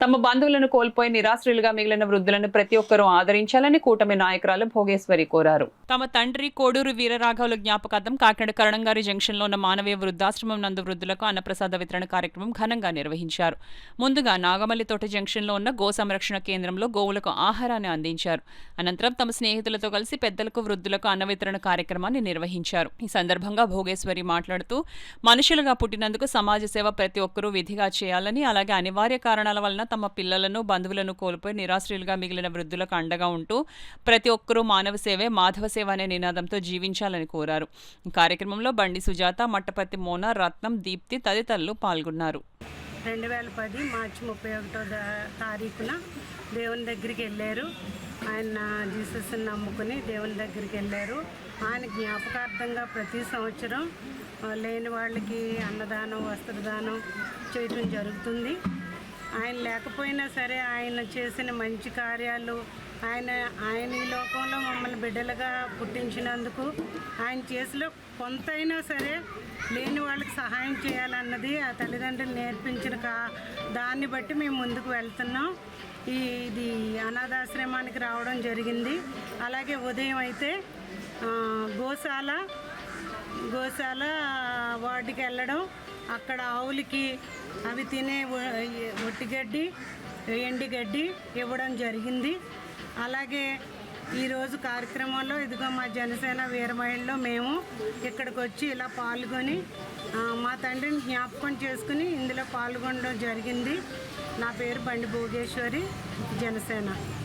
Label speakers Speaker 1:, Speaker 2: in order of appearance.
Speaker 1: తమ బంధువులను కోల్పోయి నిరాశ్రులుగా మిగిలిన వృద్ధులను ప్రతి ఒక్కరూ ఆదరించాలని కూటమి నాయకురాలు భోగేశ్వరి కోరారు. తమ తండ్రి కోడూరు వీరరాఘవుల జ్ఞాపకార్థం కాకినాడ కరణంగారి జంక్షన్లో ఉన్న మానవీయ వృద్ధాశ్రమం నందు వృద్ధులకు అన్నప్రసాద వితరణ కార్యక్రమం ఘనంగా నిర్వహించారు. ముందుగా నాగమల్లితోట జంక్షన్లో ఉన్న గో సంరక్షణ కేంద్రంలో గోవులకు ఆహారాన్ని అందించారు. అనంతరం తమ స్నేహితులతో కలిసి పెద్దలకు వృద్ధులకు అన్న వితరణ కార్యక్రమాన్ని నిర్వహించారు. ఈ సందర్భంగా భోగేశ్వరి మాట్లాడుతూ మనుషులుగా పుట్టినందుకు సమాజ సేవ ప్రతి ఒక్కరూ విధిగా చేయాలని, అలాగే అనివార్య కారణాల వలన తమ పిల్లలను బంధువులను కోల్పోయి నిరాశ్రయులుగా మిగిలిన వృద్ధులకు అండగా ఉంటూ ప్రతి ఒక్కరూ మానవ సేవే మాధవ సేవ అనే నినాదంతో జీవించాలని కోరారు. ఈ కార్యక్రమంలో బండి సుజాత, మట్టపత్తి మోన, రత్నం, దీప్తి తదితరులు పాల్గొన్నారు.
Speaker 2: 2010 మార్చి 31వ తారీఖున దేవుని దగ్గరికి వెళ్ళారు. ఆయన జీసస్ని నమ్ముకుని దేవుని దగ్గరికి వెళ్ళారు. ఆయన జ్ఞాపకార్థంగా ప్రతి సంవత్సరం లేని వాళ్ళకి అన్నదానం, వస్త్రదానం చేయటం జరుగుతుంది. ఆయన లేకపోయినా సరే ఆయన చేసిన మంచి కార్యాలు, ఆయన ఈ లోకంలో మమ్మల్ని బిడ్డలుగా పుట్టించినందుకు ఆయన చేసిలో కొంతైనా సరే లేని వాళ్ళకి సహాయం చేయాలన్నది ఆ తల్లిదండ్రులు నేర్పించిన దాన్ని బట్టి మేము ముందుకు వెళ్తున్నాం. ఇది అనాథాశ్రమానికి రావడం జరిగింది. అలాగే ఉదయం అయితే గోశాల వాటికి వెళ్ళడం, అక్కడ ఆవులకి అవి తినే ఒట్టిగడ్డి, ఎండిగడ్డి ఇవ్వడం జరిగింది. అలాగే ఈరోజు కార్యక్రమంలో ఇదిగో మా జనసేన వీర మహిళలో మేము ఇక్కడికి వచ్చి ఇలా పాల్గొని మా తండ్రిని జ్ఞాపకం చేసుకుని ఇందులో పాల్గొనడం జరిగింది. నా పేరు బండి భోగేశ్వరి, జనసేన.